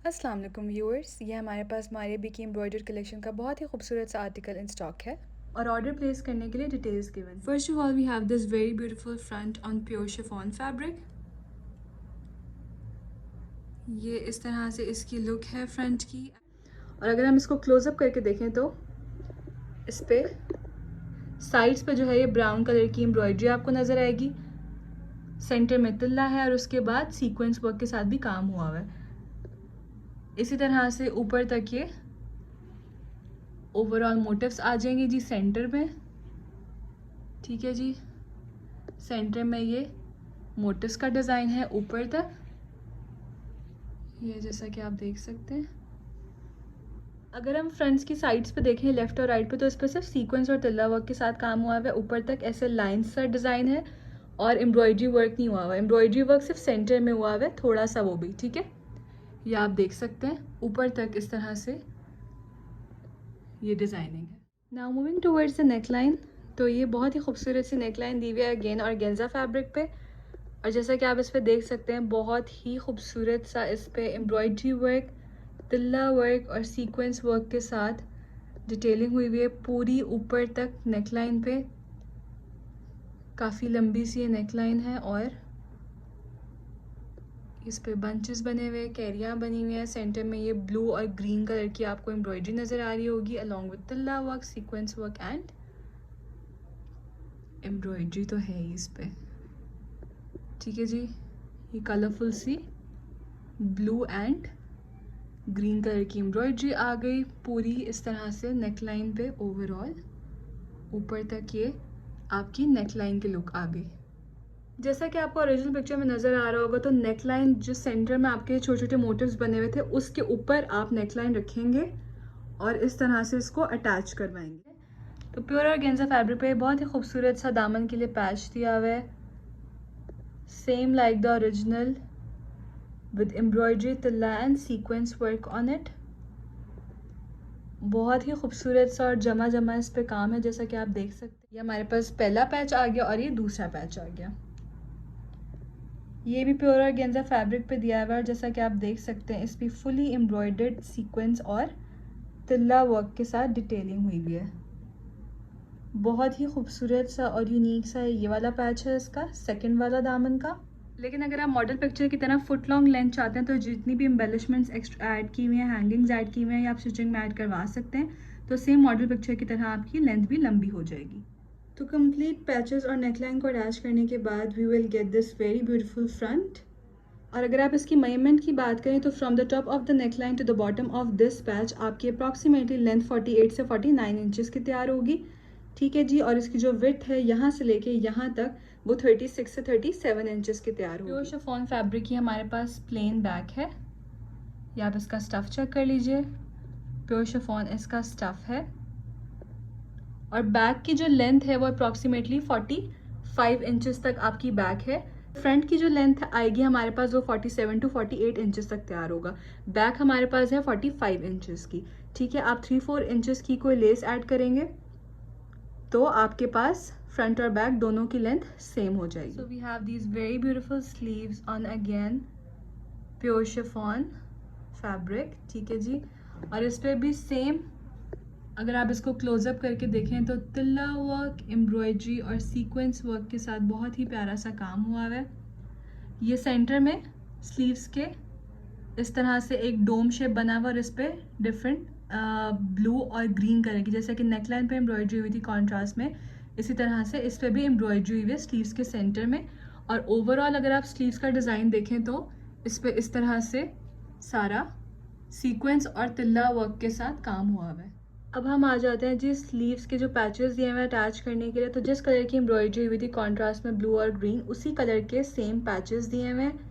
अस्सलाम वालेकुम व्यूअर्स, ये हमारे पास मारिया बी की एम्ब्रॉयडर्ड कलेक्शन का बहुत ही खूबसूरत सा आर्टिकल इन स्टॉक है और ऑर्डर प्लेस करने के लिए details given. First of all we have this very beautiful front on pure chiffon fabric. ये इस तरह से इसकी लुक है फ्रंट की। और अगर हम इसको क्लोजअप करके देखें तो इस पे साइड्स पे जो है ये ब्राउन कलर की एम्ब्रॉयडरी आपको नज़र आएगी। सेंटर में तिल्ला है और उसके बाद सीक्वेंस वर्क के साथ भी काम हुआ हुआ है। इसी तरह से ऊपर तक ये ओवरऑल मोटिव्स आ जाएंगे जी सेंटर में। ठीक है जी, सेंटर में ये मोटिव्स का डिज़ाइन है ऊपर तक, ये जैसा कि आप देख सकते हैं। अगर हम फ्रंट्स की साइड्स पे देखें लेफ्ट और राइट पे तो इस पर सिर्फ सीक्वेंस और तिल्ला वर्क के साथ काम हुआ है। ऊपर तक ऐसे लाइन्स सा डिज़ाइन है और एम्ब्रॉयडरी वर्क नहीं हुआ हुआ है। एम्ब्रॉयडरी वर्क सिर्फ सेंटर में हुआ हुआ है, थोड़ा सा वो भी। ठीक है, ये आप देख सकते हैं ऊपर तक इस तरह से ये डिज़ाइनिंग है। Now moving towards the neck line, तो ये बहुत ही खूबसूरत सी नेक लाइन दी हुई है अगेन ऑर्गेन्जा फैब्रिक पे। और जैसा कि आप इस पे देख सकते हैं बहुत ही खूबसूरत सा इस पे एम्ब्रॉयडरी वर्क, तिल्ला वर्क और सीक्वेंस वर्क के साथ डिटेलिंग हुई हुई है पूरी ऊपर तक नेक लाइन पे। काफ़ी लंबी सी ये नेक लाइन है और इस पे बंचेस बने हुए, कैरियाँ बनी हुई हैं। सेंटर में ये ब्लू और ग्रीन कलर की आपको एम्ब्रॉयडरी नज़र आ रही होगी along with tilla work, sequence work and embroidery तो है ही इस पे। ठीक है जी, ये कलरफुल सी ब्लू एंड ग्रीन कलर की एम्ब्रॉयडरी आ गई पूरी इस तरह से नेक लाइन पे। ओवरऑल ऊपर तक ये आपकी नेक लाइन की लुक आ गई। जैसा कि आपको ओरिजिनल पिक्चर में नज़र आ रहा होगा तो नेक लाइन जो सेंटर में आपके छोटे छोटे मोटिव्स बने हुए थे उसके ऊपर आप नेक लाइन रखेंगे और इस तरह से इसको अटैच करवाएंगे। तो प्योर ऑर्गेन्जा फैब्रिक पे बहुत ही खूबसूरत सा दामन के लिए पैच दिया हुआ है, same like the original with embroidery, tilla and sequence work on it. बहुत ही खूबसूरत सा और जमा जमा इस पे काम है जैसा कि आप देख सकते हैं। ये हमारे पास पहला पैच आ गया और ये दूसरा पैच आ गया। ये भी प्योर ऑर्गेन्जा फैब्रिक पे दिया हुआ है और जैसा कि आप देख सकते हैं इस पर फुली एम्ब्रॉयडर्ड सीक्वेंस और तिल्ला वर्क के साथ डिटेलिंग हुई हुई है। बहुत ही खूबसूरत सा और यूनिक सा ये वाला पैच है इसका सेकंड वाला दामन का। लेकिन अगर आप मॉडल पिक्चर की तरह फुट लॉन्ग लेंथ चाहते हैं तो जितनी भी एम्बेलिशमेंट्स एक्स्ट्रा ऐड की हुई हैं, हैंगिंग्स ऐड की हुई हैं या आप स्टिचिंग में ऐड करवा सकते हैं तो सेम मॉडल पिक्चर की तरह आपकी लेंथ भी लंबी हो जाएगी। तो कंप्लीट पैचेस और नेकलाइन को अटैच करने के बाद we will get this very beautiful front. और अगर आप इसकी मेजरमेंट की बात करें तो from the top of the neckline to the bottom of this patch आपकी अप्रॉक्सीमेटली लेंथ 48 से 49 इंचेस की तैयार होगी। ठीक है जी, और इसकी जो विड्थ है यहाँ से लेके यहाँ तक वो 36 से 37 इंचेस की तैयार होगी। प्योर शिफॉन फैब्रिक की हमारे पास प्लेन बैक है, या आप इसका स्टफ़ चेक कर लीजिए। प्योर शिफॉन इसका स्टफ़ है और बैक की जो लेंथ है वो अप्रॉक्सीमेटली 45 इंचेस तक आपकी बैक है। फ्रंट की जो लेंथ आएगी हमारे पास वो 47 टू 48 इंचेस तक तैयार होगा। बैक हमारे पास है 45 इंचेस की। ठीक है, आप 3-4 इंचेस की कोई लेस ऐड करेंगे तो आपके पास फ्रंट और बैक दोनों की लेंथ सेम हो जाएगी। So we have these very beautiful sleeves on again pure chiffon fabric. ठीक है जी, और इस पर भी सेम अगर आप इसको क्लोजअप करके देखें तो तिल्ला वर्क, एम्ब्रॉयडरी और सीक्वेंस वर्क के साथ बहुत ही प्यारा सा काम हुआ है। ये सेंटर में स्लीव्स के इस तरह से एक डोम शेप बना हुआ और इस पर डिफरेंट ब्लू और ग्रीन कलर की, जैसे कि नेकलाइन पे एम्ब्रॉयडरी हुई थी कॉन्ट्रास्ट में, इसी तरह से इस पर भी एम्ब्रॉयडरी हुई है स्लीव्स के सेंटर में। और ओवरऑल अगर आप स्लीव्स का डिज़ाइन देखें तो इस पर इस तरह से सारा सीक्वेंस और तिल्ला वर्क के साथ काम हुआ है। अब हम आ जाते हैं जी स्लीव्स के जो पैचेस दिए हुए हैं अटैच करने के लिए। तो जिस कलर की एम्ब्रॉयडरी हुई थी कॉन्ट्रास्ट में ब्लू और ग्रीन, उसी कलर के सेम पैचेस दिए हुए हैं।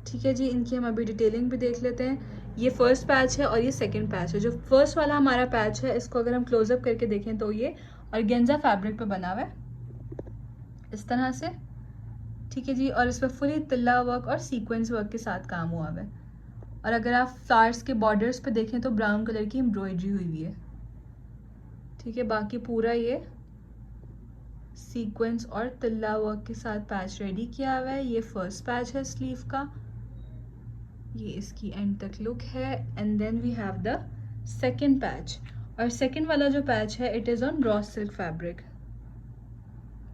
ठीक है जी, इनकी हम अभी डिटेलिंग भी देख लेते हैं। ये फर्स्ट पैच है और ये सेकंड पैच है। जो फर्स्ट वाला हमारा पैच है इसको अगर हम क्लोजअप करके देखें तो ये ऑर्गेन्जा फैब्रिक पे बना हुआ है इस तरह से। ठीक है जी, और इस पर फुली तिल्ला वर्क और सीक्वेंस वर्क के साथ काम हुआ है। और अगर आप फ्लावर्स के बॉर्डर्स पे देखें तो ब्राउन कलर की एम्ब्रॉयडरी हुई हुई है। ठीक है, बाकी पूरा ये सीक्वेंस और तिल्ला वर्क के साथ पैच रेडी किया हुआ है। ये फर्स्ट पैच है स्लीव का। ये इसकी एंड तक लुक है। And then we have the second patch, और सेकेंड वाला जो पैच है it is on raw silk fabric.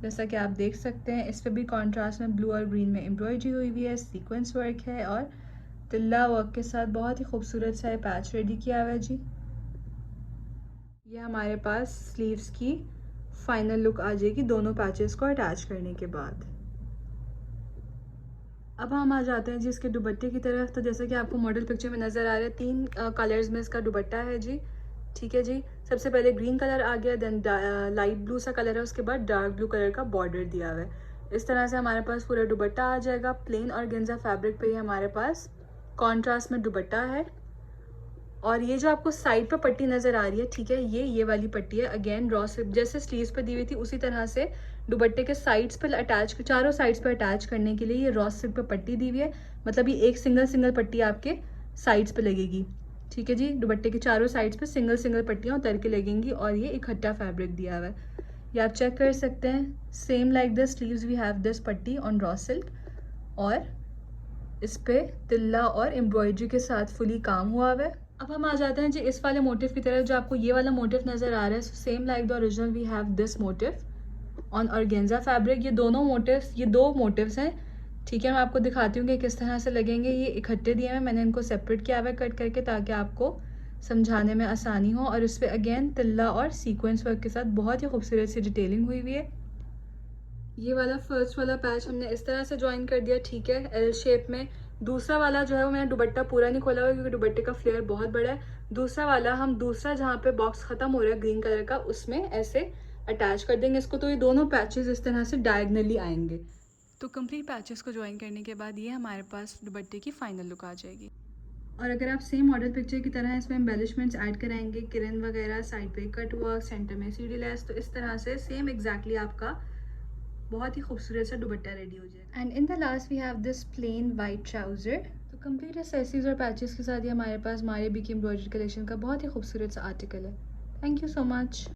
जैसा कि आप देख सकते हैं इस पर भी कॉन्ट्रास्ट में ब्लू और ग्रीन में एम्ब्रॉयडरी हुई हुई है, सीक्वेंस वर्क है और तिल्ला वर्क के साथ बहुत ही खूबसूरत सा ये पैच रेडी किया हुआ है जी। ये हमारे पास स्लीव्स की फाइनल लुक आ जाएगी दोनों पैचेस को अटैच करने के बाद। अब हम आ जाते हैं जी इसके दुपट्टे की तरफ। तो जैसा कि आपको मॉडल पिक्चर में नज़र आ रहा है 3 कलर्स में इसका दुपट्टा है जी। ठीक है जी, सबसे पहले ग्रीन कलर आ गया, देन लाइट ब्लू सा कलर है, उसके बाद डार्क ब्लू कलर का बॉर्डर दिया हुआ है। इस तरह से हमारे पास पूरा दुपट्टा आ जाएगा। प्लेन ऑर्गेन्जा फैब्रिक पे ही हमारे पास कॉन्ट्रास्ट में दुपट्टा है। और ये जो आपको साइड पे पट्टी नज़र आ रही है, ठीक है, ये वाली पट्टी है। अगेन रॉ सिल्क जैसे स्लीव्स पे दी हुई थी उसी तरह से दुपट्टे के साइड्स पर अटैच, चारों साइड्स पर अटैच करने के लिए ये रॉ सिल्क पे पट्टी दी हुई है। मतलब ये एक सिंगल पट्टी आपके साइड्स पे लगेगी। ठीक है जी, दुपट्टे के चारों साइड्स पे सिंगल पट्टियाँ उतर के लगेंगी और ये इकट्ठा फैब्रिक दिया हुआ है। ये आप चेक कर सकते हैं। Same like the sleeves we have this पट्टी ऑन रॉ सिल्क, और इस पे तिल्ला और एम्ब्रॉयडरी के साथ फुली काम हुआ हुआ है। अब हम आ जाते हैं जी इस वाले मोटिव की तरफ। जो आपको ये वाला मोटिव नज़र आ रहा है, same like the original we have this motif on organza fabric. ये दोनों मोटिव्स, ये 2 मोटिव्स हैं। ठीक है, मैं आपको दिखाती हूँ कि किस तरह से लगेंगे। ये इकट्ठे दिए हैं, मैंने इनको सेपरेट किया हुआ है कट करके ताकि आपको समझाने में आसानी हो। और इस पर अगेन तिल्ला और सीक्वेंस वर्क के साथ बहुत ही खूबसूरत सी डिटेलिंग हुई हुई है। ये वाला फर्स्ट वाला पैच हमने इस तरह से ज्वाइन कर दिया, ठीक है, एल शेप में। दूसरा वाला जो है वो मैंने दुपट्टा पूरा नहीं खोला हुआ क्योंकि दुपट्टे का फ्लेयर बहुत बड़ा है। दूसरा वाला हम दूसरा जहाँ पे बॉक्स खत्म हो रहा है ग्रीन कलर का, उसमें ऐसे अटैच कर देंगे इसको। तो ये दोनों पैचेस इस तरह से डायगनली आएंगे। तो कंप्लीट पैचेस को ज्वाइन करने के बाद ये हमारे पास दुपट्टे की फाइनल लुक आ जाएगी। और अगर आप सेम मॉडल पिक्चर की तरह इसमें एम्बेलिशमेंट्स ऐड कराएंगे, किरन वगैरह, साइड पे कट वर्क, सेंटर में सीढ़ी लेस, तो इस तरह से सेम एग्जैक्टली आपका बहुत ही खूबसूरत सा दुपट्टा रेडी हो जाएगा। And in the last we have this plain white trouser. तो कंप्लीट एक्सेसरीज और पैचेस के साथ ये हमारे पास मारे बी की एम्ब्रॉयडरी कलेक्शन का बहुत ही खूबसूरत सा आर्टिकल है। Thank you so much.